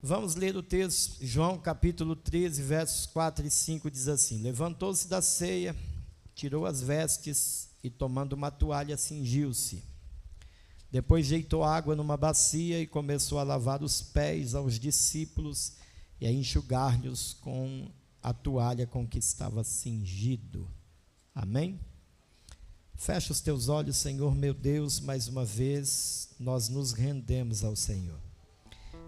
Vamos ler o texto, João capítulo 13, versos 4 e 5, diz assim: Levantou-se da ceia, tirou as vestes e, tomando uma toalha, cingiu-se. Depois deitou água numa bacia e começou a lavar os pés aos discípulos e a enxugar-lhes com a toalha com que estava cingido. Amém? Fecha os teus olhos, Senhor meu Deus, mais uma vez nós nos rendemos ao Senhor.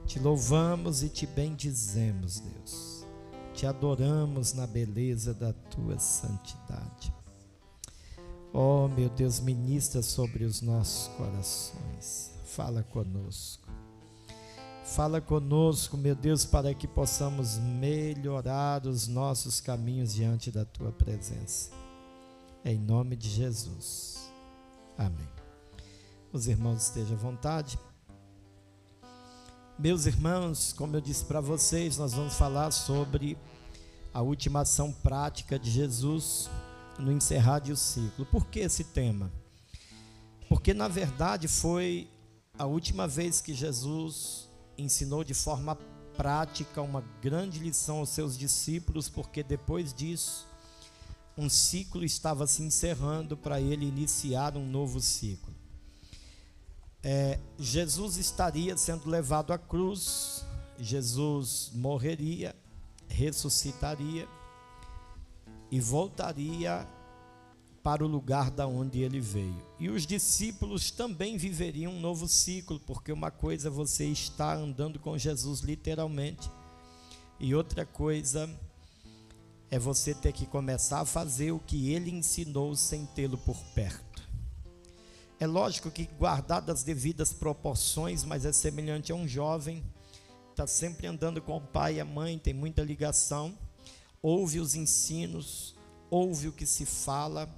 Te louvamos e te bendizemos, Deus. Te adoramos na beleza da tua santidade. Oh, meu Deus, ministra sobre os nossos corações. Fala conosco. Fala conosco, meu Deus, para que possamos melhorar os nossos caminhos diante da tua presença. Em nome de Jesus. Amém. Os irmãos estejam à vontade. Meus irmãos, como eu disse para vocês, nós vamos falar sobre a última ação prática de Jesus no encerrar de o ciclo. Por que esse tema? Porque na verdade foi a última vez que Jesus ensinou de forma prática uma grande lição aos seus discípulos, porque depois disso um ciclo estava se encerrando para ele iniciar um novo ciclo. Jesus estaria sendo levado à cruz, Jesus morreria, ressuscitaria e voltaria para o lugar da onde ele veio. E os discípulos também viveriam um novo ciclo, porque uma coisa é você estar andando com Jesus literalmente, e outra coisa é você ter que começar a fazer o que ele ensinou sem tê-lo por perto. É lógico que guardado as devidas proporções, mas é semelhante a um jovem, está sempre andando com o pai e a mãe, tem muita ligação, ouve os ensinos, ouve o que se fala,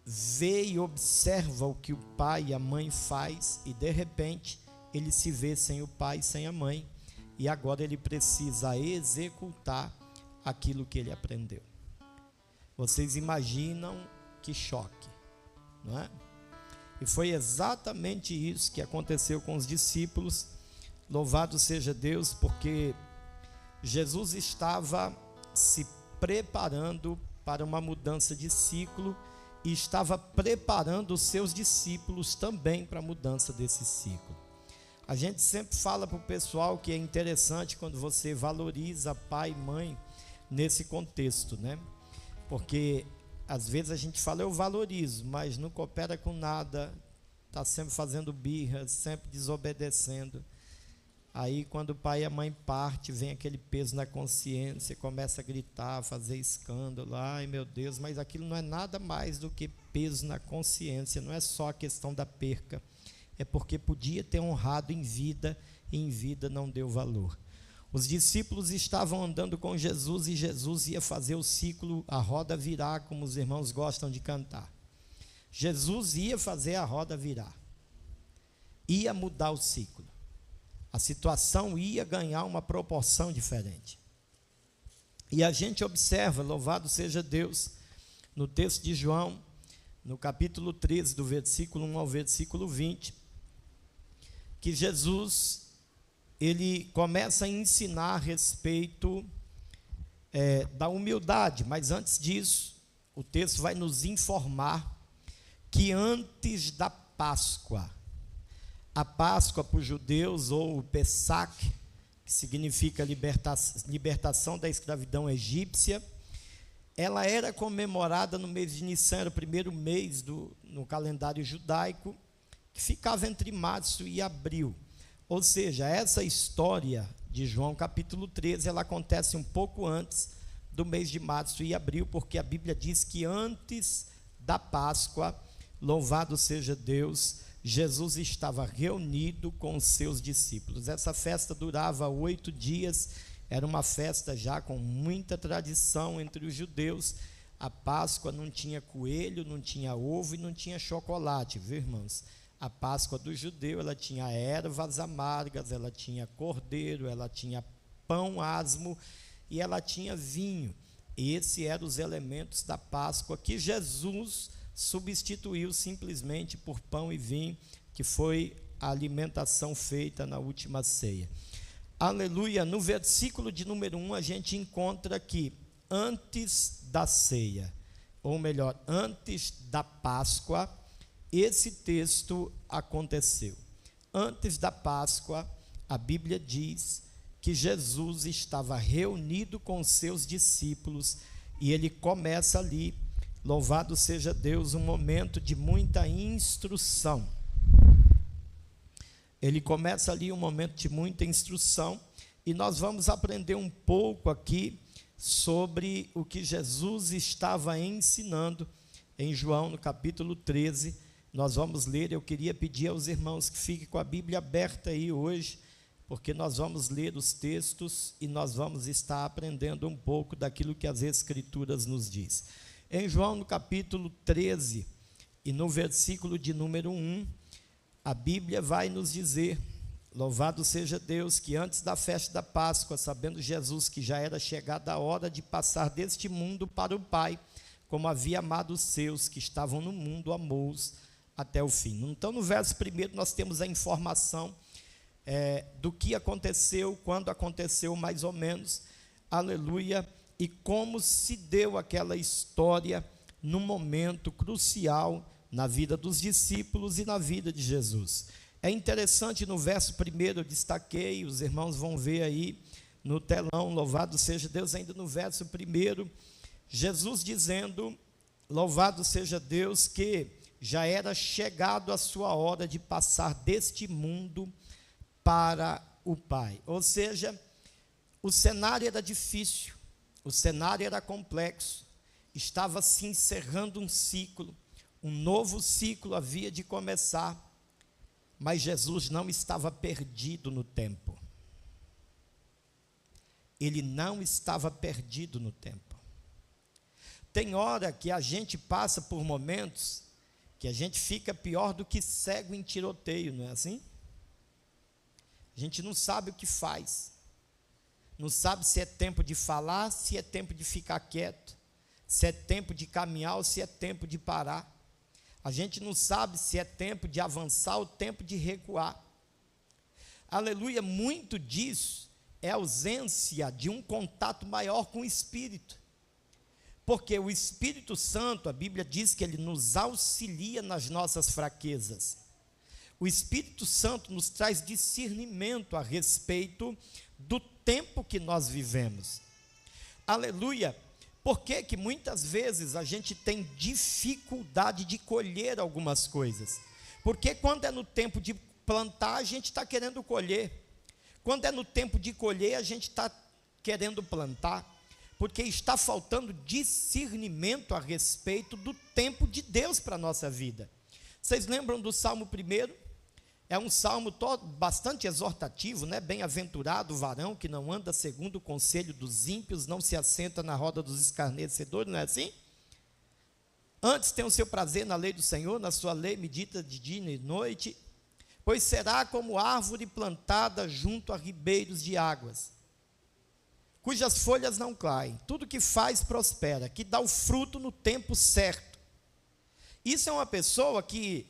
vê e observa o que o pai e a mãe faz, e de repente ele se vê sem o pai e sem a mãe, e agora ele precisa executar aquilo que ele aprendeu. Vocês imaginam que choque, não é? E foi exatamente isso que aconteceu com os discípulos. Louvado seja Deus, porque Jesus estava se preparando para uma mudança de ciclo e estava preparando os seus discípulos também para a mudança desse ciclo. A gente sempre fala para o pessoal que é interessante quando você valoriza pai e mãe nesse contexto, né? Porque às vezes a gente fala, eu valorizo, mas não coopera com nada, está sempre fazendo birra, sempre desobedecendo. Aí quando o pai e a mãe partem, vem aquele peso na consciência, começa a gritar, fazer escândalo, ai meu Deus, mas aquilo não é nada mais do que peso na consciência, não é só a questão da perca, é porque podia ter honrado em vida, e em vida não deu valor. Os discípulos estavam andando com Jesus e Jesus ia fazer o ciclo, a roda virar, como os irmãos gostam de cantar. Jesus ia fazer a roda virar, ia mudar o ciclo, a situação ia ganhar uma proporção diferente. E a gente observa, louvado seja Deus, no texto de João, no capítulo 13, do versículo 1 ao versículo 20, que Jesus ele começa a ensinar a respeito da humildade, mas antes disso, o texto vai nos informar que antes da Páscoa, a Páscoa para os judeus, ou o Pessach, que significa libertação da escravidão egípcia, ela era comemorada no mês de Nissan, era o primeiro mês no calendário judaico, que ficava entre março e abril. Ou seja, essa história de João capítulo 13, ela acontece um pouco antes do mês de março e abril, porque a Bíblia diz que antes da Páscoa, louvado seja Deus, Jesus estava reunido com os seus discípulos. Essa festa durava 8 dias, era uma festa já com muita tradição entre os judeus. A Páscoa não tinha coelho, não tinha ovo e não tinha chocolate, viu, irmãos? A Páscoa do judeu, ela tinha ervas amargas, ela tinha cordeiro, ela tinha pão asmo e ela tinha vinho. Esses eram os elementos da Páscoa que Jesus substituiu simplesmente por pão e vinho, que foi a alimentação feita na última ceia. aleluia, no versículo de número 1 a gente encontra que antes da ceia, ou melhor, antes da Páscoa, esse texto aconteceu. Antes da Páscoa, a Bíblia diz que Jesus estava reunido com seus discípulos e ele começa ali, louvado seja Deus, um momento de muita instrução. Ele começa ali um momento de muita instrução e nós vamos aprender um pouco aqui sobre o que Jesus estava ensinando em João, no capítulo 13, nós vamos ler. Eu queria pedir aos irmãos que fiquem com a Bíblia aberta aí hoje, porque nós vamos ler os textos e nós vamos estar aprendendo um pouco daquilo que as Escrituras nos diz. Em João, no capítulo 13, e no versículo de número 1, a Bíblia vai nos dizer: louvado seja Deus, que antes da festa da Páscoa, sabendo Jesus que já era chegada a hora de passar deste mundo para o Pai, como havia amado os seus que estavam no mundo, amou-os até o fim. Então, no verso 1, nós temos a informação do que aconteceu, quando aconteceu mais ou menos, aleluia, e como se deu aquela história num momento crucial na vida dos discípulos e na vida de Jesus. É interessante, no verso 1 eu destaquei, os irmãos vão ver aí no telão, louvado seja Deus, ainda no verso 1, Jesus dizendo, louvado seja Deus, que já era chegado a sua hora de passar deste mundo para o Pai. Ou seja, o cenário era difícil, o cenário era complexo, estava se encerrando um ciclo, um novo ciclo havia de começar, mas Jesus não estava perdido no tempo. Ele não estava perdido no tempo. Tem hora que a gente passa por momentos que a gente fica pior do que cego em tiroteio, não é assim? A gente não sabe o que faz. Não sabe se é tempo de falar, se é tempo de ficar quieto, se é tempo de caminhar ou se é tempo de parar. A gente não sabe se é tempo de avançar ou tempo de recuar. Aleluia, muito disso é ausência de um contato maior com o Espírito. Porque o Espírito Santo, a Bíblia diz que ele nos auxilia nas nossas fraquezas. O Espírito Santo nos traz discernimento a respeito do tempo que nós vivemos. Aleluia. Por que que muitas vezes a gente tem dificuldade de colher algumas coisas? Porque quando é no tempo de plantar, a gente está querendo colher. Quando é no tempo de colher, a gente está querendo plantar. Porque está faltando discernimento a respeito do tempo de Deus para a nossa vida. Vocês lembram do Salmo 1? É um salmo bastante exortativo, né? Bem-aventurado o varão que não anda segundo o conselho dos ímpios, não se assenta na roda dos escarnecedores, não é assim? Antes tem o seu prazer na lei do Senhor, na sua lei medita de dia e noite, pois será como árvore plantada junto a ribeiros de águas, cujas folhas não caem, tudo que faz prospera, que dá o fruto no tempo certo. Isso é uma pessoa que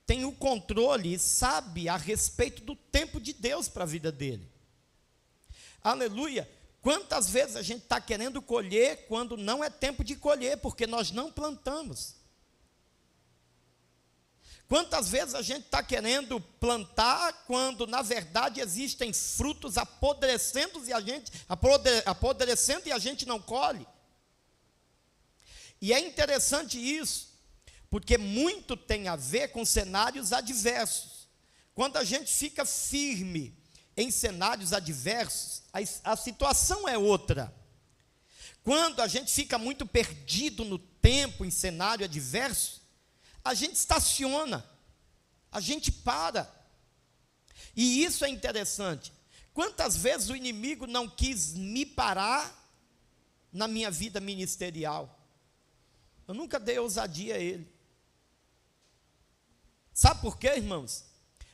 tem o controle e sabe a respeito do tempo de Deus para a vida dele. Aleluia! Quantas vezes a gente está querendo colher quando não é tempo de colher, porque nós não plantamos. Quantas vezes a gente está querendo plantar quando na verdade existem frutos apodrecendo e a gente não colhe. E é interessante isso, porque muito tem a ver com cenários adversos. Quando a gente fica firme em cenários adversos, a situação é outra. Quando a gente fica muito perdido no tempo em cenário adverso, a gente estaciona, a gente para. E isso é interessante. Quantas vezes o inimigo não quis me parar na minha vida ministerial? Eu nunca dei ousadia a ele. Sabe por quê, irmãos?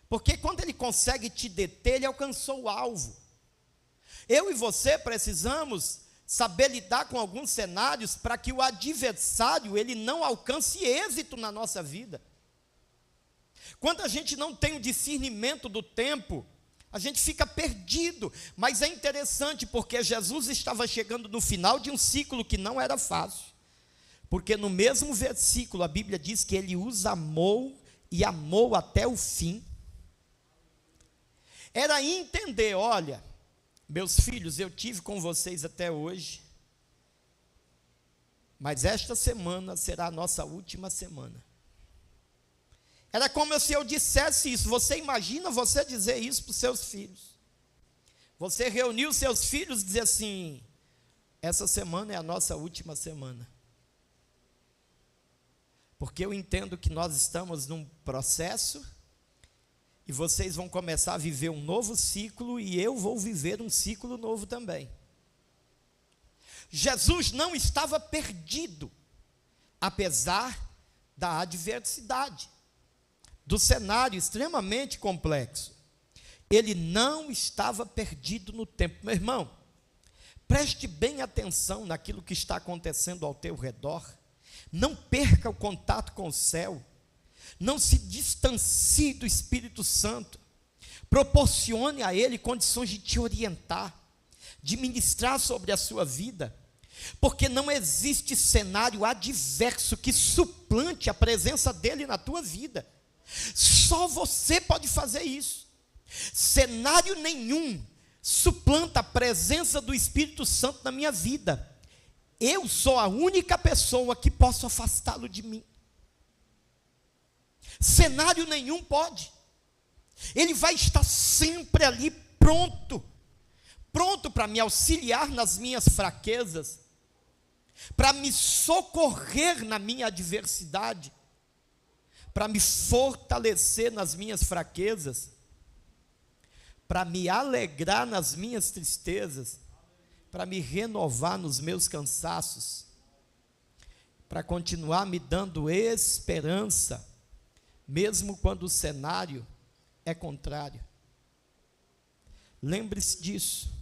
Porque quando ele consegue te deter, ele alcançou o alvo. Eu e você precisamos saber lidar com alguns cenários para que o adversário ele não alcance êxito na nossa vida. Quando a gente não tem o discernimento do tempo, A gente fica perdido, mas é interessante porque Jesus estava chegando no final de um ciclo que não era fácil. Porque no mesmo versículo a Bíblia diz que ele os amou e amou até o fim. Era entender, olha, meus filhos, eu tive com vocês até hoje, mas esta semana será a nossa última semana. Era como se eu dissesse isso. Você imagina você dizer isso para os seus filhos? Você reuniu os seus filhos e dizer assim: essa semana é a nossa última semana. Porque eu entendo que nós estamos num processo e vocês vão começar a viver um novo ciclo e eu vou viver um ciclo novo também. Jesus não estava perdido, apesar da adversidade, do cenário extremamente complexo. Ele não estava perdido no tempo. Meu irmão, preste bem atenção naquilo que está acontecendo ao teu redor. Não perca o contato com o céu. Não se distancie do Espírito Santo. Proporcione a Ele condições de te orientar, de ministrar sobre a sua vida. Porque não existe cenário adverso que suplante a presença dEle na tua vida. Só você pode fazer isso. Cenário nenhum suplanta a presença do Espírito Santo na minha vida. Eu sou a única pessoa que posso afastá-lo de mim. Cenário nenhum pode. Ele vai estar sempre ali pronto para me auxiliar nas minhas fraquezas, para me socorrer na minha adversidade, para me fortalecer nas minhas fraquezas, para me alegrar nas minhas tristezas, para me renovar nos meus cansaços, para continuar me dando esperança, mesmo quando o cenário é contrário. Lembre-se disso.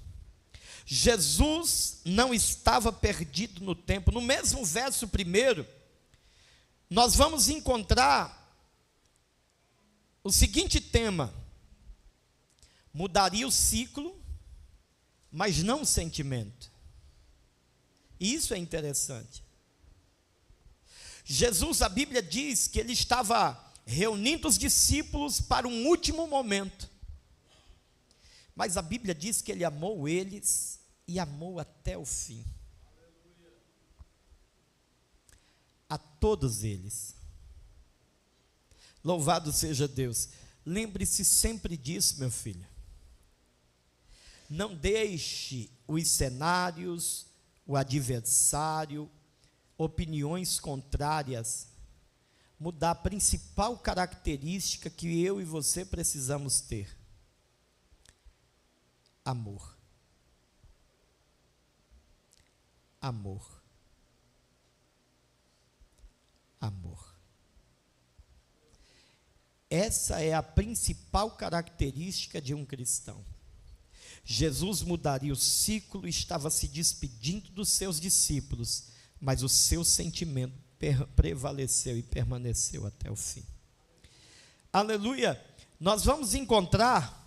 Jesus não estava perdido no tempo. No mesmo verso primeiro, nós vamos encontrar o seguinte tema: mudaria o ciclo, mas não o sentimento. E isso é interessante. Jesus, a Bíblia diz que ele estava reunindo os discípulos para um último momento. Mas a Bíblia diz que ele amou eles e amou até o fim. A todos eles. Louvado seja Deus. Lembre-se sempre disso, meu filho. Não deixe os cenários, o adversário, opiniões contrárias, mudar a principal característica que eu e você precisamos ter: amor. Amor. Amor. Essa é a principal característica de um cristão. Jesus mudaria o ciclo e estava se despedindo dos seus discípulos, mas o seu sentimento prevaleceu e permaneceu até o fim. Aleluia! Nós vamos encontrar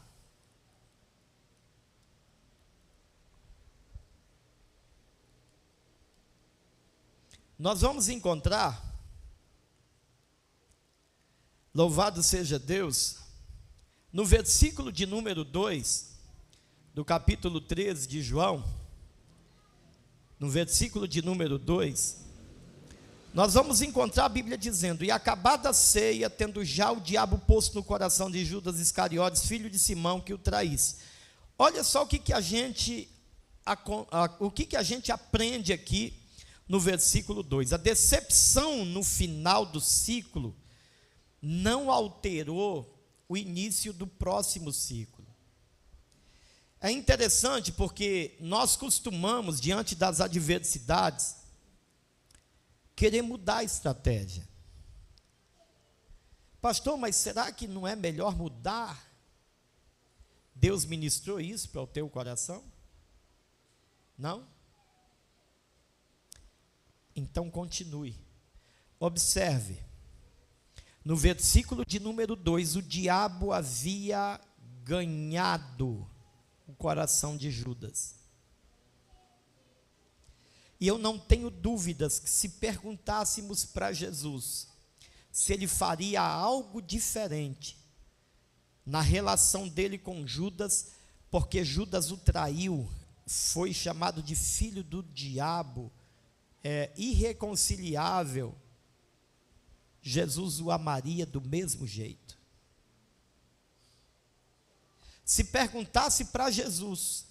louvado seja Deus, no versículo de número 2, do capítulo 13 de João, no versículo de número 2, nós vamos encontrar a Bíblia dizendo: e acabada a ceia, tendo já o diabo posto no coração de Judas Iscariotes, filho de Simão, que o traísse. Olha só o que a gente aprende aqui no versículo 2. A decepção no final do ciclo não alterou o início do próximo ciclo. É interessante porque nós costumamos, diante das adversidades, querer mudar a estratégia. Pastor, mas será que não é melhor mudar? Deus ministrou isso para o teu coração? Não? Então continue. Observe. No versículo de número 2, o diabo havia ganhado o coração de Judas. E eu não tenho dúvidas que se perguntássemos para Jesus se ele faria algo diferente na relação dele com Judas, porque Judas o traiu, foi chamado de filho do diabo, irreconciliável, Jesus o amaria do mesmo jeito. Se perguntasse para Jesus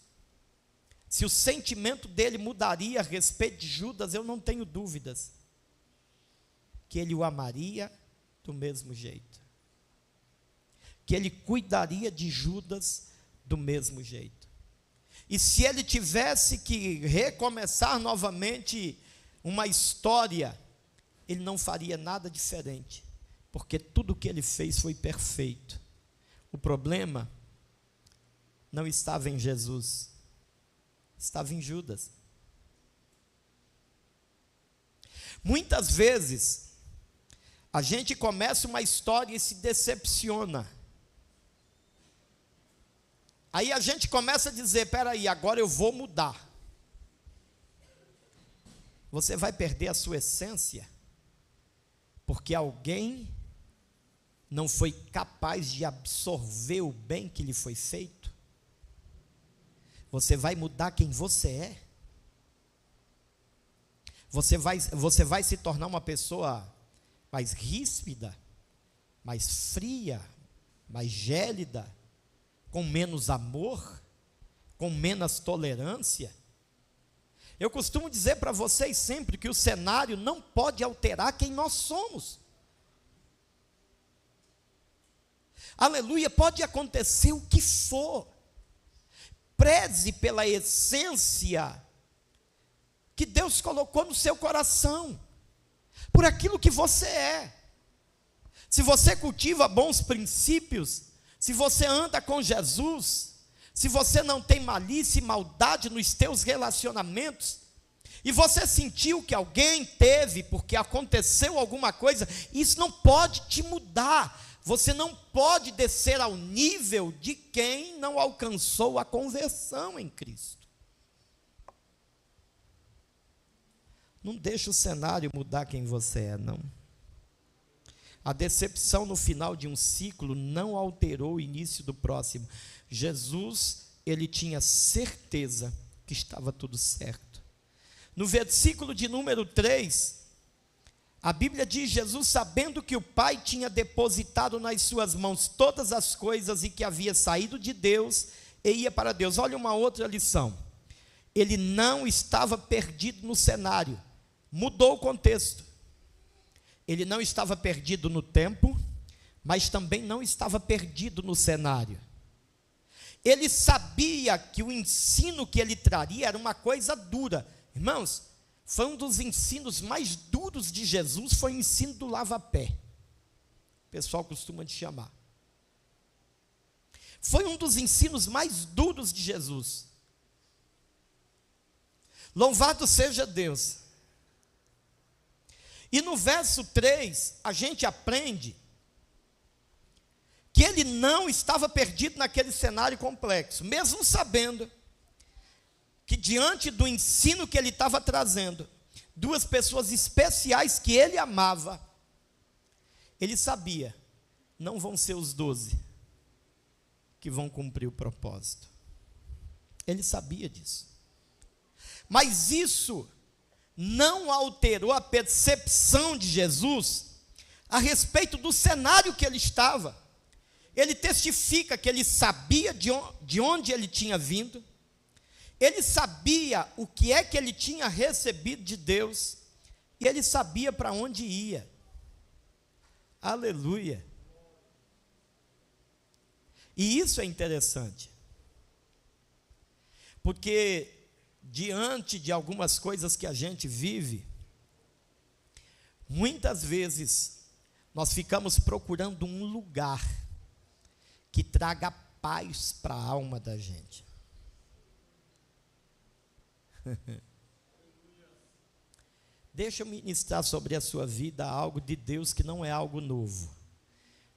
se o sentimento dele mudaria a respeito de Judas, eu não tenho dúvidas que ele o amaria do mesmo jeito, que ele cuidaria de Judas do mesmo jeito. E se ele tivesse que recomeçar novamente uma história, ele não faria nada diferente, porque tudo o que ele fez foi perfeito. O problema não estava em Jesus, estava em Judas. Muitas vezes a gente começa uma história e se decepciona. Aí a gente começa a dizer, peraí, agora eu vou mudar. Você vai perder a sua essência, porque alguém não foi capaz de absorver o bem que lhe foi feito. Você vai mudar quem você é. Você vai se tornar uma pessoa mais ríspida, mais fria, mais gélida, com menos amor, com menos tolerância. Eu costumo dizer para vocês sempre que o cenário não pode alterar quem nós somos. Aleluia, pode acontecer o que for. Preze pela essência que Deus colocou no seu coração, por aquilo que você é. Se você cultiva bons princípios, se você anda com Jesus, se você não tem malícia e maldade nos teus relacionamentos, e você sentiu que alguém teve, porque aconteceu alguma coisa, isso não pode te mudar. Você não pode descer ao nível de quem não alcançou a conversão em Cristo. Não deixa o cenário mudar quem você é, não. A decepção no final de um ciclo não alterou o início do próximo. Jesus, ele tinha certeza que estava tudo certo. No versículo de número 3, a Bíblia diz, Jesus, sabendo que o Pai tinha depositado nas suas mãos todas as coisas e que havia saído de Deus e ia para Deus. Olha uma outra lição. Ele não estava perdido no cenário. Mudou o contexto. Ele não estava perdido no tempo, mas também não estava perdido no cenário. Ele sabia que o ensino que ele traria era uma coisa dura. Irmãos, foi um dos ensinos mais duros de Jesus, foi o ensino do lava-pé. O pessoal costuma te chamar. Foi um dos ensinos mais duros de Jesus. Louvado seja Deus. E no verso 3, a gente aprende que ele não estava perdido naquele cenário complexo, mesmo sabendo que diante do ensino que ele estava trazendo, duas pessoas especiais que ele amava, ele sabia, não vão ser os 12 que vão cumprir o propósito. Ele sabia disso. Mas isso não alterou a percepção de Jesus a respeito do cenário que ele estava. Ele testifica que ele sabia de onde ele tinha vindo, ele sabia o que é que ele tinha recebido de Deus, e ele sabia para onde ia. Aleluia. E isso é interessante, porque diante de algumas coisas que a gente vive, muitas vezes nós ficamos procurando um lugar que traga paz para a alma da gente. Deixa eu ministrar sobre a sua vida algo de Deus que não é algo novo,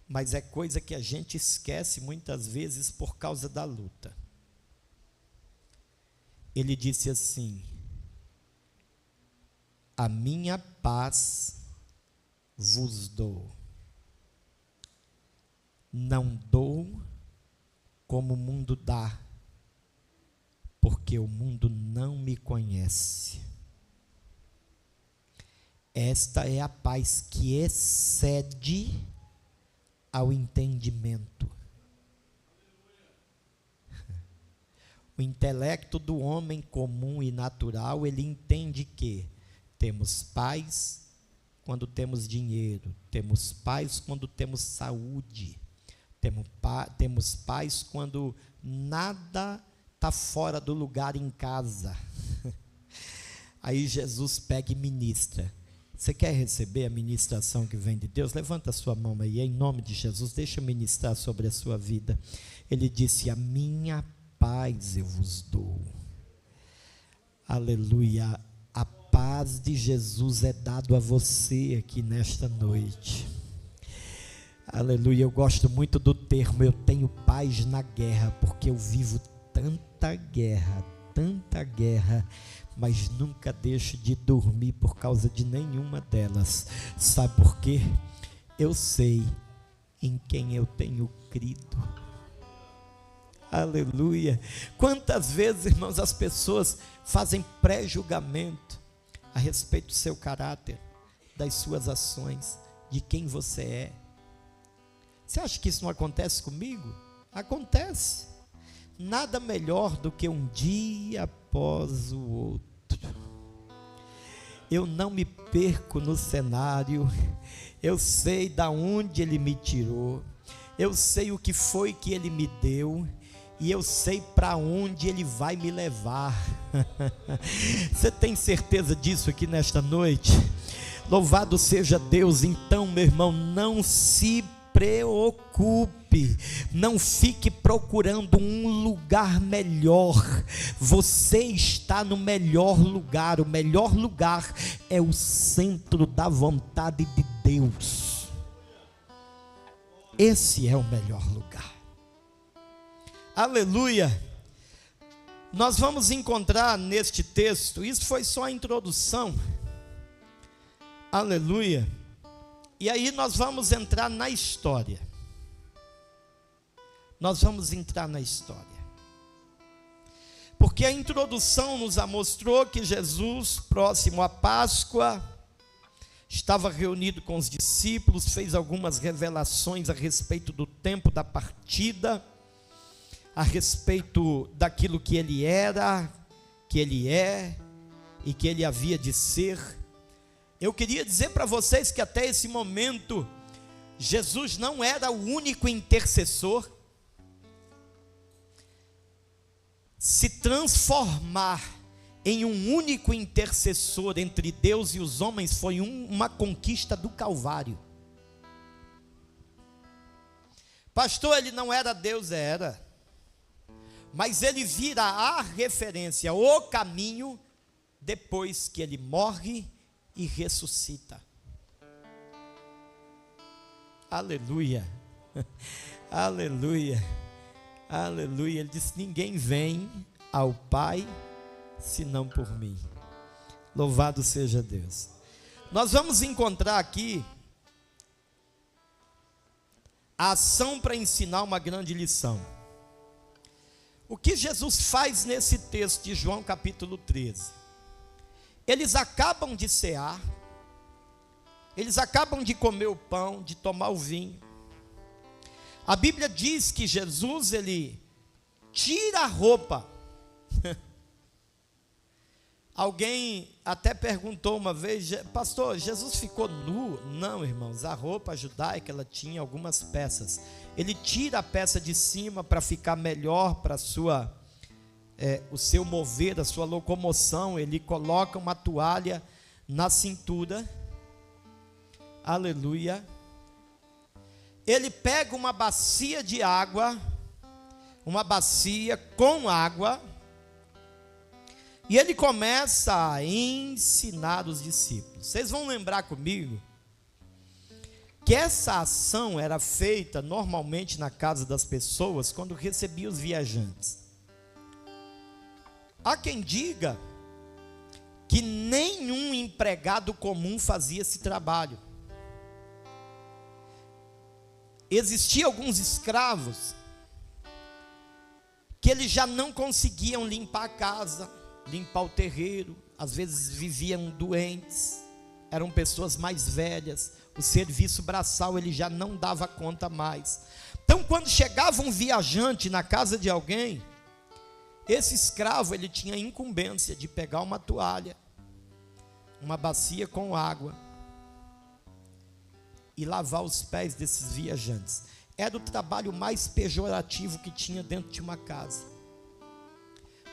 mas é coisa que a gente esquece muitas vezes por causa da luta. Ele disse assim: a minha paz vos dou, não dou como o mundo dá, porque o mundo não me conhece. Esta é a paz que excede ao entendimento. O intelecto do homem comum e natural, ele entende que temos paz quando temos dinheiro, temos paz quando temos saúde, temos paz quando nada está fora do lugar em casa. Aí Jesus pega e ministra. Você quer receber a ministração que vem de Deus? Levanta a sua mão aí, em nome de Jesus, deixa eu ministrar sobre a sua vida. Ele disse: a minha paz eu vos dou. Aleluia. A paz de Jesus é dado a você aqui nesta noite. Aleluia. Eu gosto muito do termo eu tenho paz na guerra, porque eu vivo tanta guerra, mas nunca deixo de dormir por causa de nenhuma delas. Sabe por quê? Eu sei em quem eu tenho crido. Aleluia. Quantas vezes, irmãos, as pessoas fazem pré-julgamento a respeito do seu caráter, das suas ações, de quem você é. Você acha que isso não acontece comigo? Acontece. Nada melhor do que um dia após o outro. Eu não me perco no cenário. Eu sei da onde Ele me tirou. Eu sei o que foi que Ele me deu. E eu sei para onde Ele vai me levar. Você tem certeza disso aqui nesta noite? Louvado seja Deus. Então, meu irmão, não se preocupe, não fique procurando um lugar melhor. Você está no melhor lugar. O melhor lugar é o centro da vontade de Deus. Esse é o melhor lugar. Aleluia. Nós vamos encontrar neste texto, isso foi só a introdução. Aleluia. E aí nós vamos entrar na história. Nós vamos entrar na história. Porque a introdução nos mostrou que Jesus, próximo à Páscoa, estava reunido com os discípulos, fez algumas revelações a respeito do tempo da partida, a respeito daquilo que ele era, que ele é e que ele havia de ser. Eu queria dizer para vocês que até esse momento, Jesus não era o único intercessor. Se transformar em um único intercessor entre Deus e os homens foi uma conquista do Calvário. Pastor, ele não era Deus, era. Mas ele vira a referência, o caminho, depois que ele morre e ressuscita. Aleluia, aleluia, aleluia. Ele disse: ninguém vem ao Pai senão por mim. Louvado seja Deus. Nós vamos encontrar aqui a ação para ensinar uma grande lição. O que Jesus faz nesse texto de João capítulo 13? Eles acabam de cear, eles acabam de comer o pão, de tomar o vinho. A Bíblia diz que Jesus, ele tira a roupa. Alguém até perguntou uma vez: pastor, Jesus ficou nu? Não, irmãos, a roupa judaica, ela tinha algumas peças. Ele tira a peça de cima para ficar melhor para o seu mover, a sua locomoção. Ele coloca uma toalha na cintura. Aleluia. Ele pega uma bacia de água, uma bacia com água, e ele começa a ensinar os discípulos. Vocês vão lembrar comigo que essa ação era feita normalmente na casa das pessoas quando recebia os viajantes. Há quem diga que nenhum empregado comum fazia esse trabalho. Existiam alguns escravos que eles já não conseguiam limpar a casa, limpar o terreiro, às vezes viviam doentes, eram pessoas mais velhas, o serviço braçal ele já não dava conta mais. Então, quando chegava um viajante na casa de alguém, esse escravo ele tinha a incumbência de pegar uma toalha, uma bacia com água e lavar os pés desses viajantes. Era o trabalho mais pejorativo que tinha dentro de uma casa.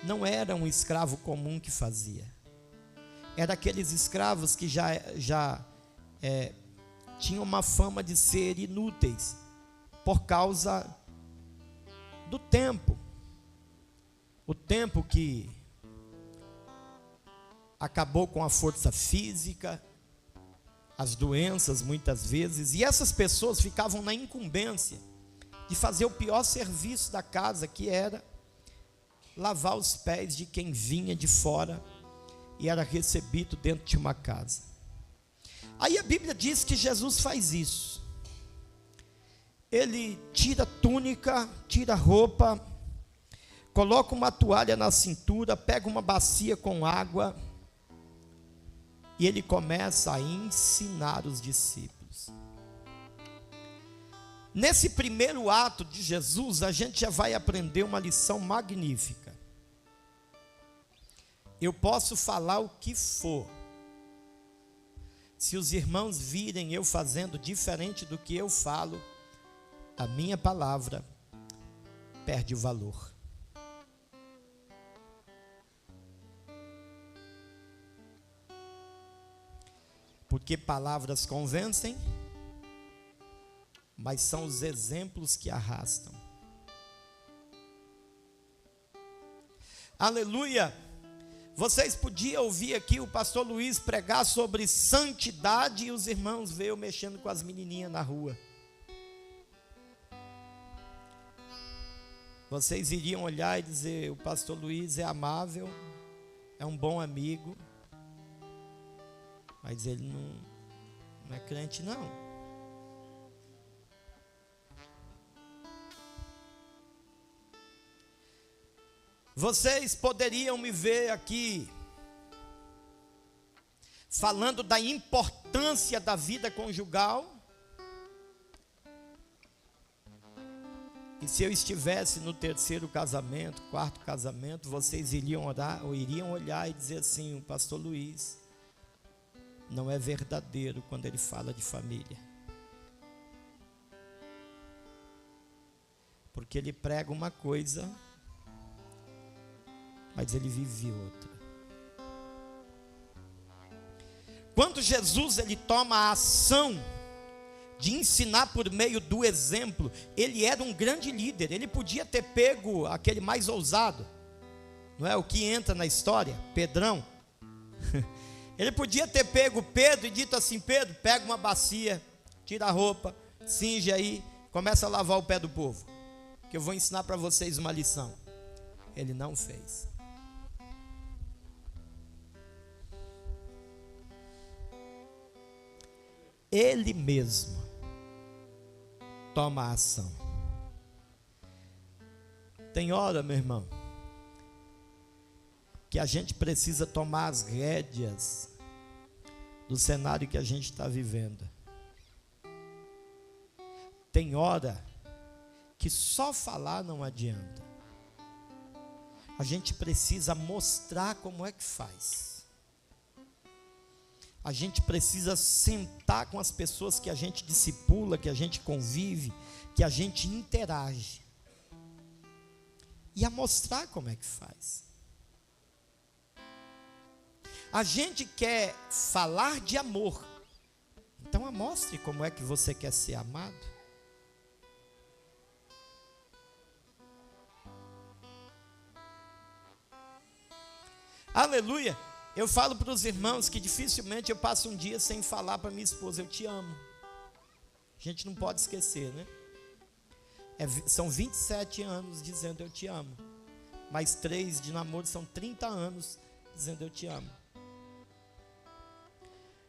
Não era um escravo comum que fazia. Era aqueles escravos que já tinham uma fama de ser inúteis por causa do tempo. O tempo que acabou com a força física, as doenças muitas vezes, e essas pessoas ficavam na incumbência de fazer o pior serviço da casa, que era lavar os pés de quem vinha de fora e era recebido dentro de uma casa. Aí a Bíblia diz que Jesus faz isso. Ele tira a túnica, tira a roupa, coloca uma toalha na cintura, pega uma bacia com água e ele começa a ensinar os discípulos. Nesse primeiro ato de Jesus, a gente já vai aprender uma lição magnífica. Eu posso falar o que for. Se os irmãos virem eu fazendo diferente do que eu falo, a minha palavra perde o valor. Porque palavras convencem, mas são os exemplos que arrastam. Aleluia! Vocês podiam ouvir aqui o pastor Luiz pregar sobre santidade e os irmãos veio mexendo com as menininhas na rua. Vocês iriam olhar e dizer, o pastor Luiz é amável, é um bom amigo, mas ele não é crente não. Vocês poderiam me ver aqui falando da importância da vida conjugal, e se eu estivesse no terceiro casamento, quarto casamento, vocês iriam orar, ou iriam olhar e dizer assim, o pastor Luiz não é verdadeiro quando ele fala de família, porque ele prega uma coisa, mas ele vive outra. Quando Jesus ele toma a ação de ensinar por meio do exemplo, ele era um grande líder. Ele podia ter pego aquele mais ousado, não é o que entra na história, Pedrão. Ele podia ter pego Pedro e dito assim, Pedro, pega uma bacia, tira a roupa, cinge aí, começa a lavar o pé do povo, que eu vou ensinar para vocês uma lição. Ele não fez. Ele mesmo toma a ação. Tem hora, meu irmão, que a gente precisa tomar as rédeas do cenário que a gente está vivendo. Tem hora que só falar não adianta. A gente precisa mostrar como é que faz. A gente precisa sentar com as pessoas que a gente discipula, que a gente convive, que a gente interage, e a mostrar como é que faz. A gente quer falar de amor, então mostre como é que você quer ser amado. Aleluia! Eu falo para os irmãos que dificilmente eu passo um dia sem falar para minha esposa, eu te amo. gente não pode esquecer, né? São 27 anos dizendo eu te amo. Mais 3 de namoro, são 30 anos dizendo eu te amo.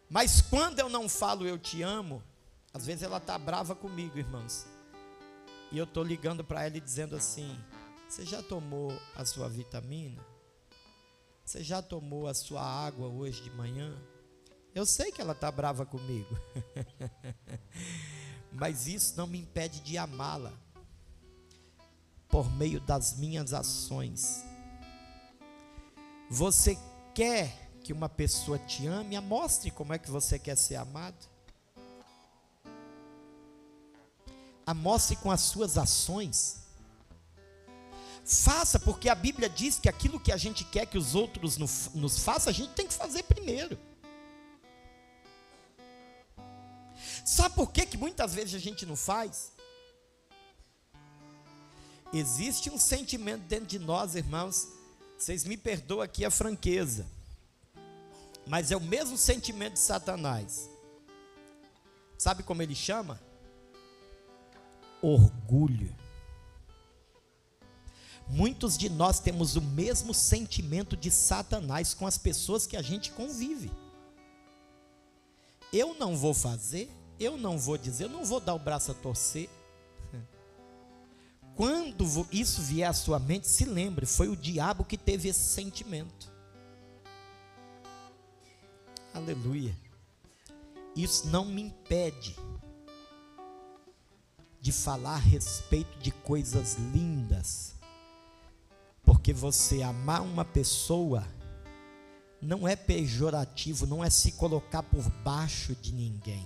Mas quando eu não falo eu te amo, às vezes ela está brava comigo, irmãos. E eu estou ligando para ela e dizendo assim: você já tomou a sua vitamina? Você já tomou a sua água hoje de manhã? Eu sei que ela está brava comigo. Mas isso não me impede de amá-la por meio das minhas ações. Você quer que uma pessoa te ame? Mostre como é que você quer ser amado. Mostre com as suas ações. Faça, porque a Bíblia diz que aquilo que a gente quer que os outros nos façam, a gente tem que fazer primeiro. Sabe por que muitas vezes a gente não faz? Existe um sentimento dentro de nós, irmãos, vocês me perdoam aqui a franqueza, mas é o mesmo sentimento de Satanás. Sabe como ele chama? Orgulho. Muitos de nós temos o mesmo sentimento de Satanás com as pessoas que a gente convive. Eu não vou fazer, eu não vou dizer, eu não vou dar o braço a torcer. Quando isso vier à sua mente, se lembre, foi o diabo que teve esse sentimento. Aleluia. Isso não me impede de falar a respeito de coisas lindas. Porque você amar uma pessoa não é pejorativo, não é se colocar por baixo de ninguém.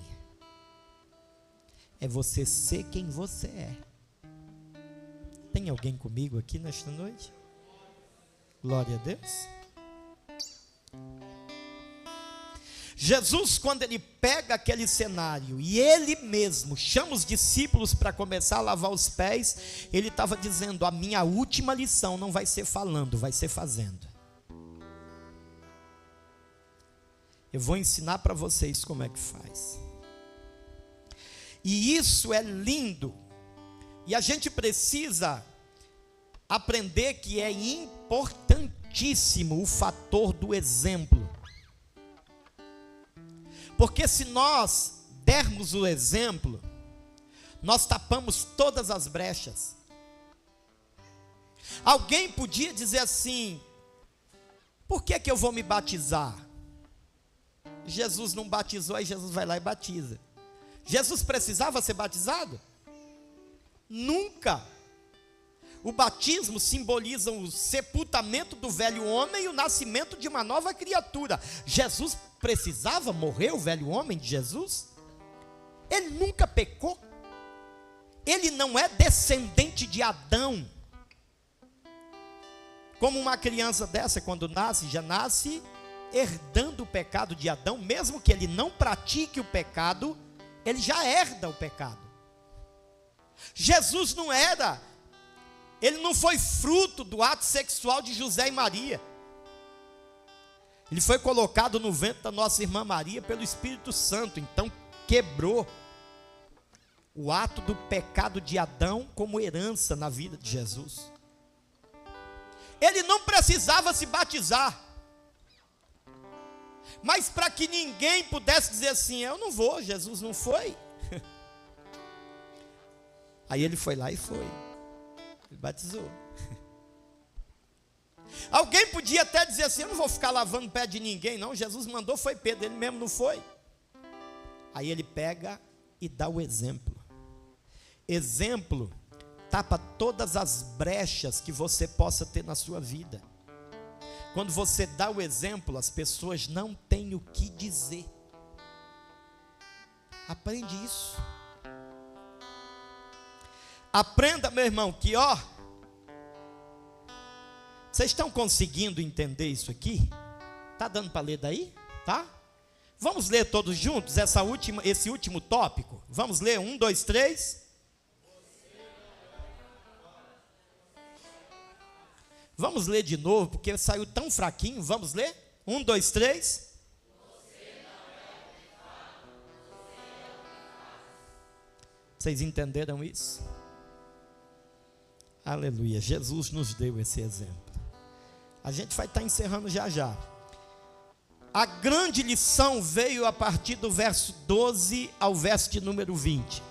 É você ser quem você é. Tem alguém comigo aqui nesta noite? Glória a Deus. Jesus, quando ele pega aquele cenário e ele mesmo chama os discípulos para começar a lavar os pés, ele estava dizendo: a minha última lição não vai ser falando, vai ser fazendo. Eu vou ensinar para vocês como é que faz. E isso é lindo. E a gente precisa aprender que é importantíssimo o fator do exemplo. Porque se nós dermos o exemplo, nós tapamos todas as brechas. Alguém podia dizer assim: por que eu vou me batizar? Jesus não batizou, aí Jesus vai lá e batiza. Jesus precisava ser batizado? Nunca. O batismo simboliza o sepultamento do velho homem e o nascimento de uma nova criatura. Jesus precisava morrer, o velho homem de Jesus? Ele nunca pecou. Ele não é descendente de Adão. Como uma criança dessa, quando nasce, já nasce herdando o pecado de Adão. Mesmo que ele não pratique o pecado, ele já herda o pecado. Jesus não era, ele não foi fruto do ato sexual de José e Maria. Ele foi colocado no ventre da nossa irmã Maria pelo Espírito Santo. Então quebrou o ato do pecado de Adão como herança na vida de Jesus. Ele não precisava se batizar. Mas para que ninguém pudesse dizer assim: eu não vou, Jesus não foi. Aí ele foi lá e foi. Ele batizou. Alguém podia até dizer assim: eu não vou ficar lavando o pé de ninguém, não. Jesus mandou, foi Pedro, ele mesmo não foi. Aí ele pega e dá o exemplo. Exemplo tapa todas as brechas que você possa ter na sua vida. Quando você dá o exemplo, as pessoas não têm o que dizer. Aprende isso. Aprenda, meu irmão, que vocês estão conseguindo entender isso aqui? Tá dando para ler daí? Tá? Vamos ler todos juntos esse último tópico? Vamos ler, 1, 2, 3. Vamos ler de novo, porque saiu tão fraquinho. Vamos ler? 1, 2, 3. Vocês entenderam isso? Aleluia, Jesus nos deu esse exemplo. A gente vai estar encerrando já já. A grande lição veio a partir do verso 12 ao verso de número 20.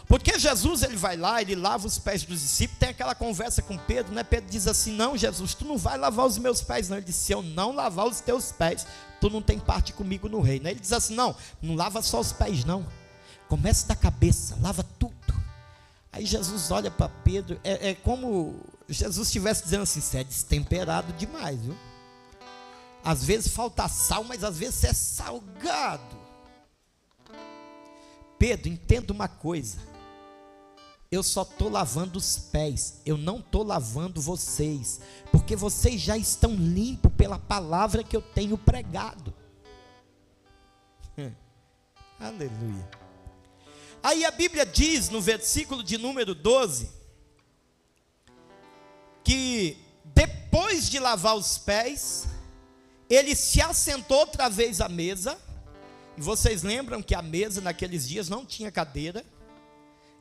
Porque Jesus, ele vai lá, ele lava os pés dos discípulos, tem aquela conversa com Pedro, né? Pedro diz assim: não, Jesus, tu não vai lavar os meus pés não. Ele disse: se eu não lavar os teus pés, tu não tem parte comigo no reino. Ele diz assim: não lava só os pés não, começa da cabeça, lava tudo. Aí Jesus olha para Pedro, é como Jesus estivesse dizendo assim: você é destemperado demais, viu? Às vezes falta sal, mas às vezes você é salgado. Pedro, entenda uma coisa: eu só estou lavando os pés, eu não estou lavando vocês, porque vocês já estão limpos pela palavra que eu tenho pregado. Aleluia. Aí a Bíblia diz no versículo de número 12, que depois de lavar os pés, ele se assentou outra vez à mesa. E vocês lembram que a mesa naqueles dias não tinha cadeira,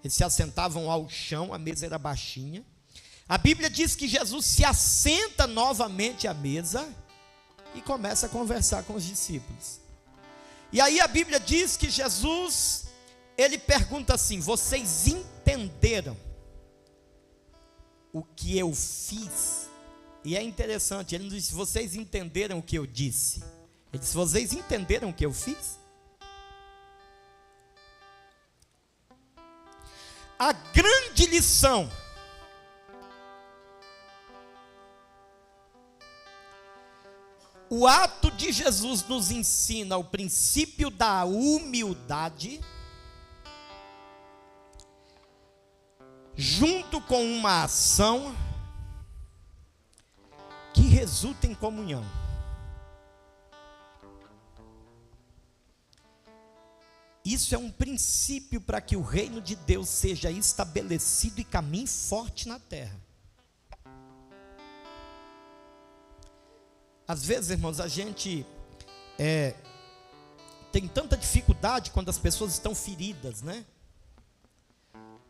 eles se assentavam ao chão, a mesa era baixinha. A Bíblia diz que Jesus se assenta novamente à mesa e começa a conversar com os discípulos. E aí a Bíblia diz que Jesus, ele pergunta assim: vocês entenderam o que eu fiz? E é interessante, ele não disse: vocês entenderam o que eu disse. Ele disse: vocês entenderam o que eu fiz? A grande lição o ato de Jesus nos ensina o princípio da humildade, junto com uma ação que resulta em comunhão. Isso é um princípio para que o reino de Deus seja estabelecido e caminhe forte na terra. Às vezes, irmãos, a gente tem tanta dificuldade quando as pessoas estão feridas, né?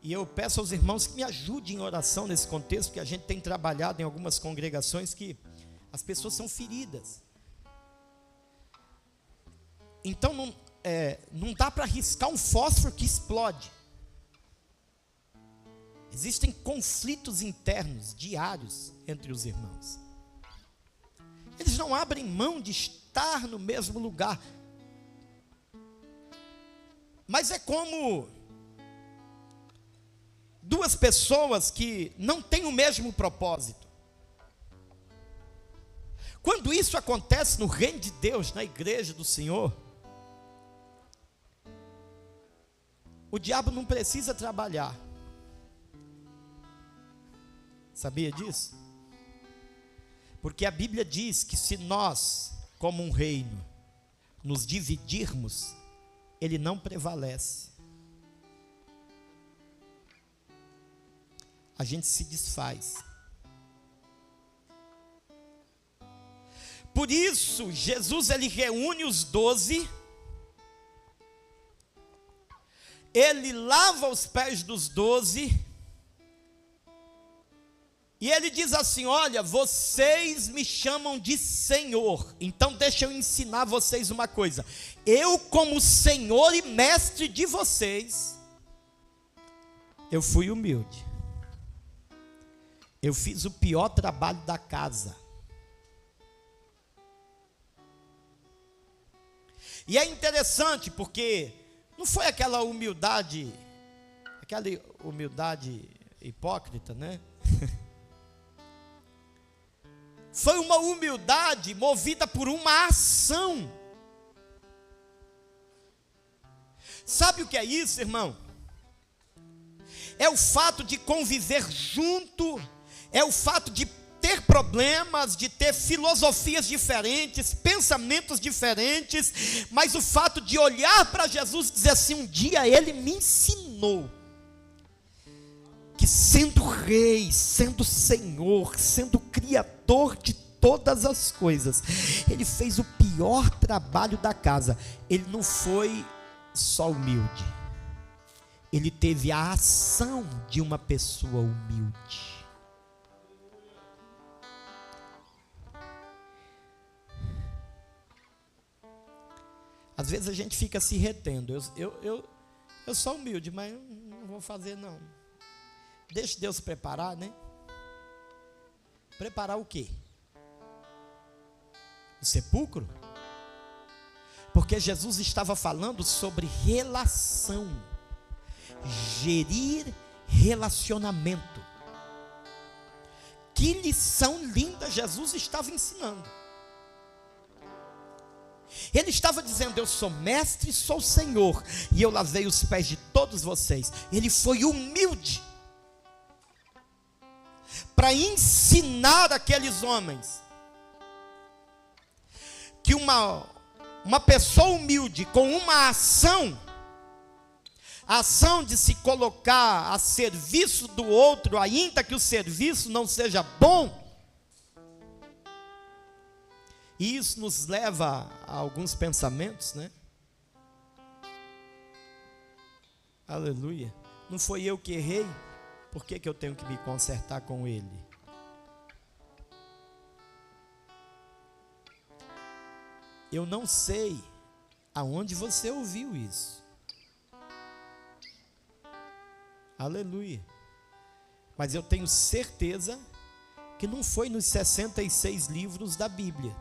E eu peço aos irmãos que me ajudem em oração nesse contexto, porque a gente tem trabalhado em algumas congregações que as pessoas são feridas. Então não dá para riscar um fósforo que explode. Existem conflitos internos diários entre os irmãos. Eles não abrem mão de estar no mesmo lugar. Mas é como duas pessoas que não têm o mesmo propósito. Quando isso acontece no reino de Deus, na igreja do Senhor, o diabo não precisa trabalhar. Sabia disso? Porque a Bíblia diz que se nós, como um reino, nos dividirmos, ele não prevalece. A gente se desfaz. Por isso, Jesus, ele reúne os 12, ele lava os pés dos 12, e ele diz assim: olha, vocês me chamam de Senhor, então deixa eu ensinar vocês uma coisa. Eu, como Senhor e Mestre de vocês, eu fui humilde. Eu fiz o pior trabalho da casa. E é interessante porque não foi aquela humildade hipócrita, né? Foi uma humildade movida por uma ação. Sabe o que é isso, irmão? É o fato de conviver junto, é o fato de ter problemas, de ter filosofias diferentes, pensamentos diferentes, mas o fato de olhar para Jesus e dizer assim: um dia ele me ensinou que sendo rei, sendo Senhor, sendo Criador de todas as coisas, ele fez o pior trabalho da casa. Ele não foi só humilde, ele teve a ação de uma pessoa humilde. Às vezes a gente fica se retendo. Eu sou humilde, mas não vou fazer não. Deixa Deus preparar, né? Preparar o quê? O sepulcro? Porque Jesus estava falando sobre relação, gerir relacionamento. Que lição linda Jesus estava ensinando. Ele estava dizendo: eu sou mestre, sou Senhor, e eu lavei os pés de todos vocês. Ele foi humilde para ensinar aqueles homens que uma pessoa humilde com uma ação, a ação de se colocar a serviço do outro, ainda que o serviço não seja bom. E isso nos leva a alguns pensamentos, né? Aleluia. Não foi eu que errei, por que eu tenho que me consertar com ele? Eu não sei aonde você ouviu isso. Aleluia. Mas eu tenho certeza que não foi nos 66 livros da Bíblia.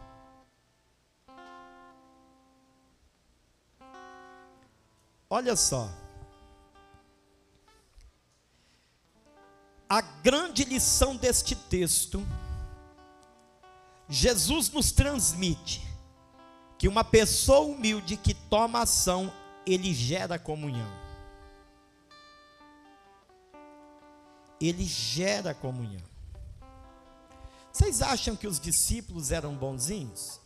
Olha só, a grande lição deste texto, Jesus nos transmite que uma pessoa humilde que toma ação, ele gera comunhão. Ele gera comunhão. Vocês acham que os discípulos eram bonzinhos?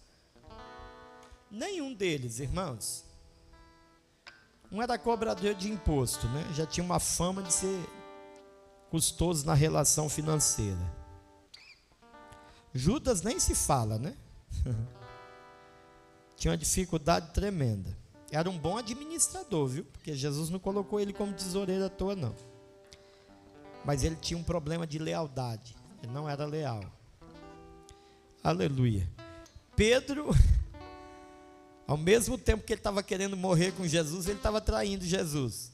Nenhum deles, irmãos. Não era cobrador de imposto, né? Já tinha uma fama de ser custoso na relação financeira. Judas nem se fala, né? Tinha uma dificuldade tremenda. Era um bom administrador, viu? Porque Jesus não colocou ele como tesoureiro à toa, não. Mas ele tinha um problema de lealdade. Ele não era leal. Aleluia. Pedro, ao mesmo tempo que ele estava querendo morrer com Jesus, ele estava traindo Jesus.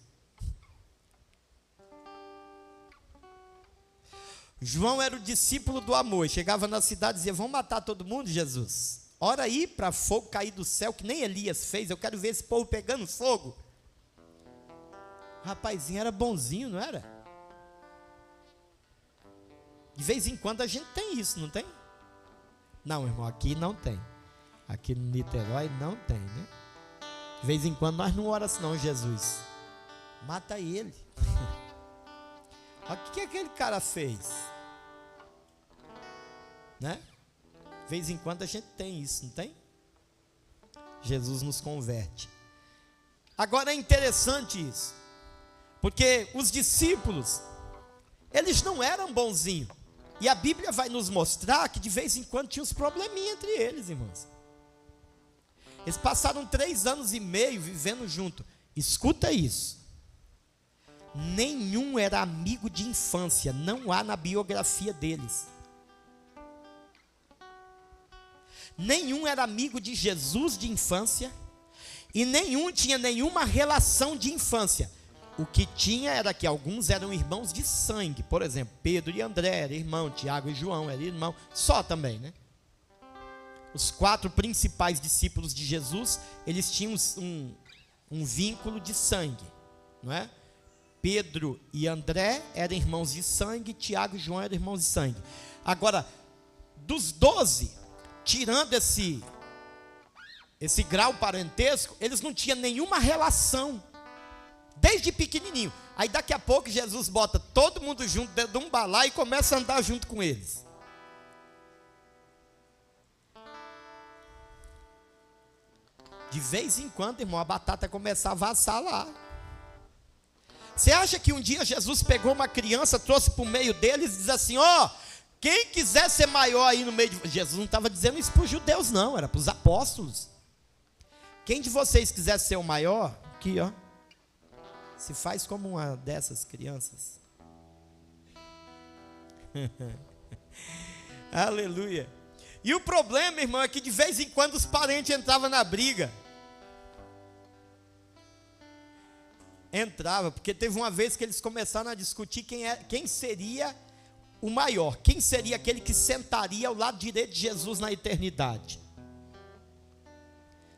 João era o discípulo do amor. Chegava na cidade e dizia: vamos matar todo mundo, Jesus? Ora aí para fogo cair do céu, que nem Elias fez. Eu quero ver esse povo pegando fogo. O rapazinho era bonzinho, não era? De vez em quando a gente tem isso, não tem? Não, irmão, aqui não tem. Aqui no Niterói não tem, né? De vez em quando nós não oramos assim, não, Jesus. Mata ele. Olha o que aquele cara fez. Né? De vez em quando a gente tem isso, não tem? Jesus nos converte. Agora é interessante isso. Porque os discípulos, eles não eram bonzinhos. E a Bíblia vai nos mostrar que de vez em quando tinha uns probleminha entre eles, irmãos. Eles passaram 3 anos e meio vivendo junto. Escuta isso. Nenhum era amigo de infância. Não há na biografia deles. Nenhum era amigo de Jesus de infância. E nenhum tinha nenhuma relação de infância. O que tinha era que alguns eram irmãos de sangue. Por exemplo, Pedro e André eram irmão, Tiago e João eram irmão. Só também, né? Os 4 principais discípulos de Jesus, eles tinham um vínculo de sangue, não é? Pedro e André eram irmãos de sangue, Tiago e João eram irmãos de sangue. Agora, dos 12, tirando esse grau parentesco, eles não tinham nenhuma relação, desde pequenininho. Aí daqui a pouco Jesus bota todo mundo junto dentro de um balaio e começa a andar junto com eles. De vez em quando, irmão, a batata começava a assar lá. Você acha que um dia Jesus pegou uma criança, trouxe para o meio deles e diz assim: ó, quem quiser ser maior aí no meio de... Jesus não estava dizendo isso para os judeus, não, era para os apóstolos. Quem de vocês quiser ser o maior, aqui ó, Se faz como uma dessas crianças. Aleluia. E o problema, irmão, é que de vez em quando os parentes entravam na briga. Entrava, porque teve uma vez que eles começaram a discutir quem seria o maior, quem seria aquele que sentaria ao lado direito de Jesus na eternidade.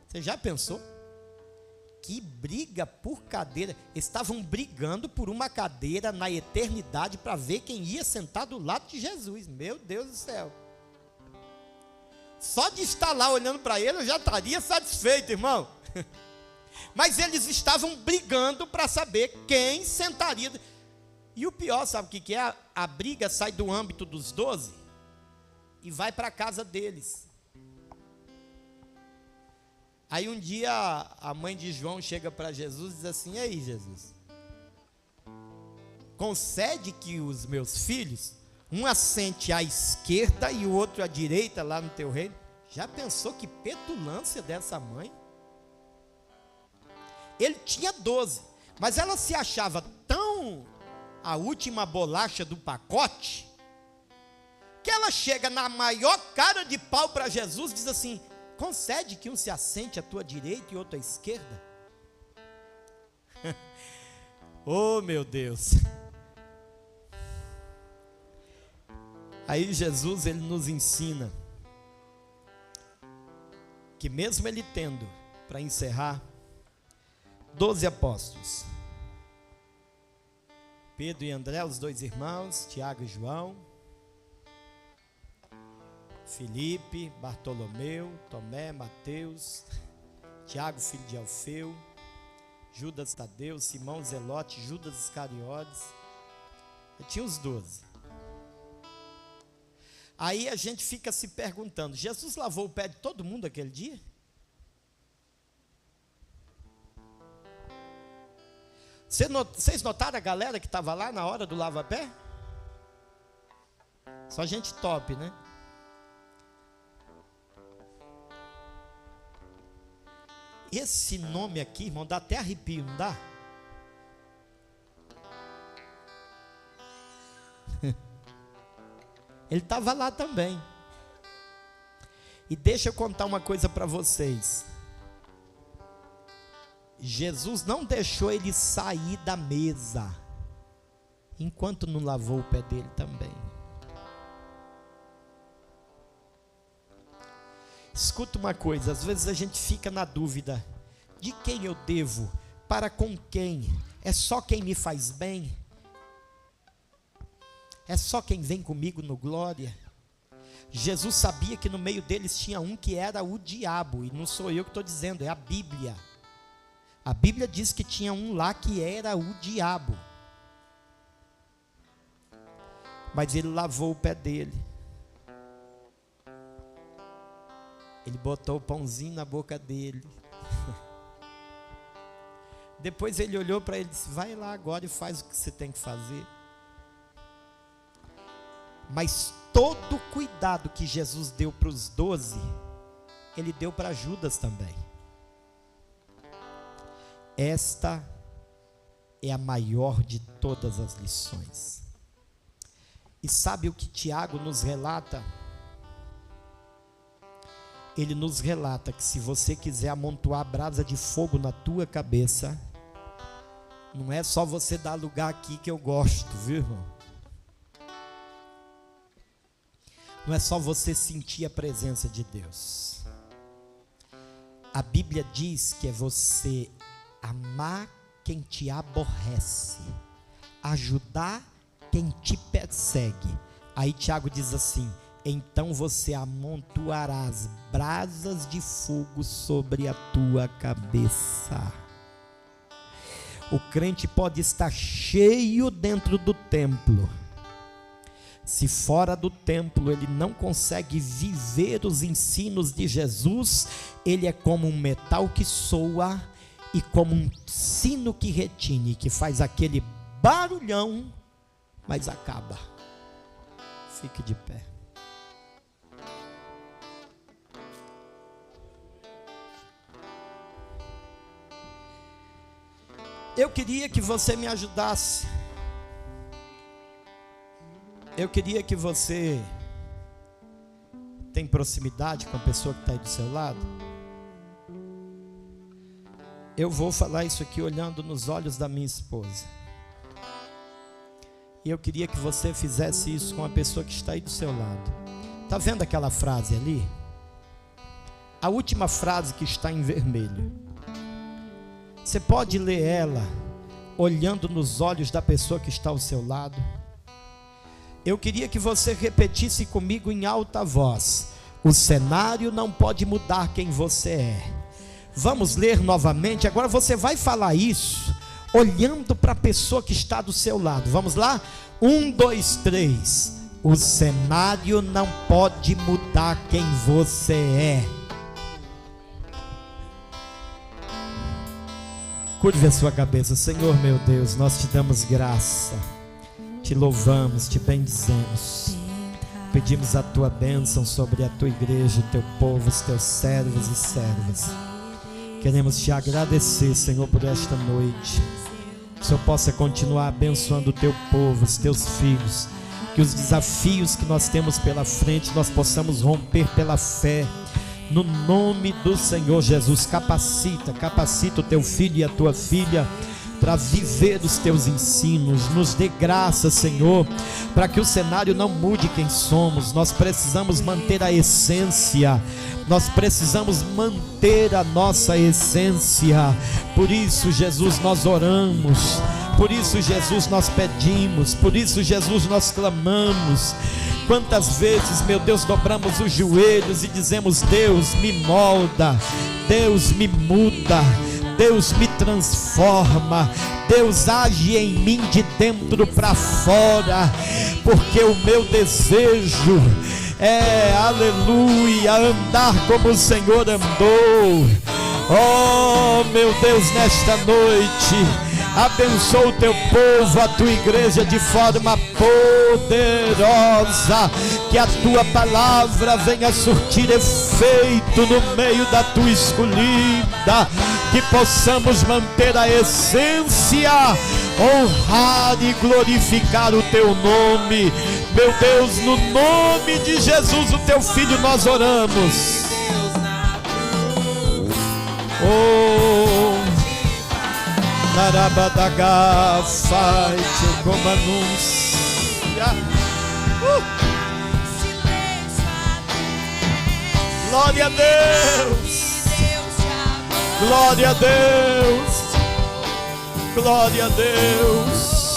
Você já pensou? Que briga por cadeira. Estavam brigando por uma cadeira na eternidade para ver quem ia sentar do lado de Jesus. Meu Deus do céu. Só de estar lá olhando para ele eu já estaria satisfeito, irmão. Mas eles estavam brigando para saber quem sentaria. E o pior, sabe o que é? A briga sai do âmbito dos 12 e vai para a casa deles. Aí um dia a mãe de João chega para Jesus e diz assim: e aí, Jesus, concede que os meus filhos, um assente à esquerda e o outro à direita lá no teu reino. Já pensou que petulância dessa mãe? Ele tinha 12, mas ela se achava tão a última bolacha do pacote, que ela chega na maior cara de pau para Jesus e diz assim: concede que um se assente à tua direita e outro à esquerda. Oh, meu Deus. Aí Jesus, ele nos ensina que mesmo ele tendo, para encerrar, 12 apóstolos, Pedro e André, os dois irmãos, Tiago e João, Filipe, Bartolomeu, Tomé, Mateus, Tiago, filho de Alfeu, Judas Tadeu, Simão Zelote, Judas Iscariotes. Tinha os 12. Aí a gente fica se perguntando: Jesus lavou o pé de todo mundo aquele dia? Vocês notaram a galera que estava lá na hora do lava-pé? Só gente top, né? Esse nome aqui, irmão, dá até arrepio, não dá? Ele estava lá também. E deixa eu contar uma coisa para vocês. Jesus não deixou ele sair da mesa enquanto não lavou o pé dele também. Escuta uma coisa, às vezes a gente fica na dúvida: de quem eu devo? Para com quem? É só quem me faz bem? É só quem vem comigo no glória? Jesus sabia que no meio deles tinha um que era o diabo, e não sou eu que estou dizendo, é a Bíblia. A Bíblia diz que tinha um lá que era o diabo. Mas ele lavou o pé dele. Ele botou o pãozinho na boca dele. Depois ele olhou para ele e disse: vai lá agora e faz o que você tem que fazer. Mas todo o cuidado que Jesus deu para os 12, ele deu para Judas também. Esta é a maior de todas as lições. E sabe o que Tiago nos relata? Ele nos relata que se você quiser amontoar brasa de fogo na tua cabeça, não é só você dar lugar aqui que eu gosto, viu, irmão? Não é só você sentir a presença de Deus. A Bíblia diz que é você amar quem te aborrece, ajudar quem te persegue. Aí Tiago diz assim: então você amontoará as brasas de fogo sobre a tua cabeça. O crente pode estar cheio dentro do templo, se fora do templo ele não consegue viver os ensinos de Jesus, ele é como um metal que soa e como um sino que retine, que faz aquele barulhão, mas acaba. Fique de pé. Eu queria que você me ajudasse. Eu queria que você tem proximidade com a pessoa que está aí do seu lado. Eu vou falar isso aqui olhando nos olhos da minha esposa. E eu queria que você fizesse isso com a pessoa que está aí do seu lado. Está vendo aquela frase ali? A última frase que está em vermelho. Você pode ler ela olhando nos olhos da pessoa que está ao seu lado. Eu queria que você repetisse comigo em alta voz: o cenário não pode mudar quem você é. Vamos ler novamente. Agora você vai falar isso olhando para a pessoa que está do seu lado. Vamos lá? 1, 2, 3. O cenário não pode mudar quem você é. Curve a sua cabeça. Senhor meu Deus, nós te damos graça, te louvamos, te bendizemos, pedimos a tua bênção sobre a tua igreja, o teu povo, os teus servos e servas. Queremos te agradecer, Senhor, por esta noite. Que o Senhor possa continuar abençoando o teu povo, os teus filhos. Que os desafios que nós temos pela frente, nós possamos romper pela fé. No nome do Senhor Jesus, capacita o teu filho e a tua filha para viver os teus ensinos. Nos dê graça, Senhor, para que o cenário não mude quem somos. Nós precisamos manter a essência. Nós precisamos manter a nossa essência. Por isso, Jesus, nós oramos. Por isso, Jesus, nós pedimos. Por isso, Jesus, nós clamamos. Quantas vezes, meu Deus, dobramos os joelhos e dizemos: Deus me molda, Deus me muda, Deus me transforma, Deus age em mim de dentro para fora, porque o meu desejo é, aleluia, andar como o Senhor andou. Oh, meu Deus, nesta noite, abençoa o teu povo, a tua igreja de forma poderosa, que a tua palavra venha surtir efeito no meio da tua escolhida, que possamos manter a essência, honrar e glorificar o teu nome. Meu Deus, no nome de Jesus, o teu filho, nós oramos. Oh, Narabadaga, fight como anuncia. Glória a Deus, glória a Deus, glória a Deus,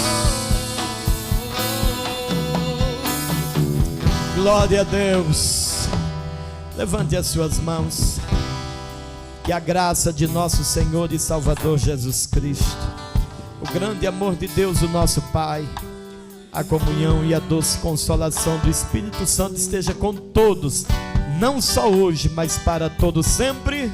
glória a Deus. Levante as suas mãos. Que a graça de nosso Senhor e Salvador Jesus Cristo, o grande amor de Deus, o nosso Pai, a comunhão e a doce consolação do Espírito Santo esteja com todos, não só hoje, mas para todos sempre.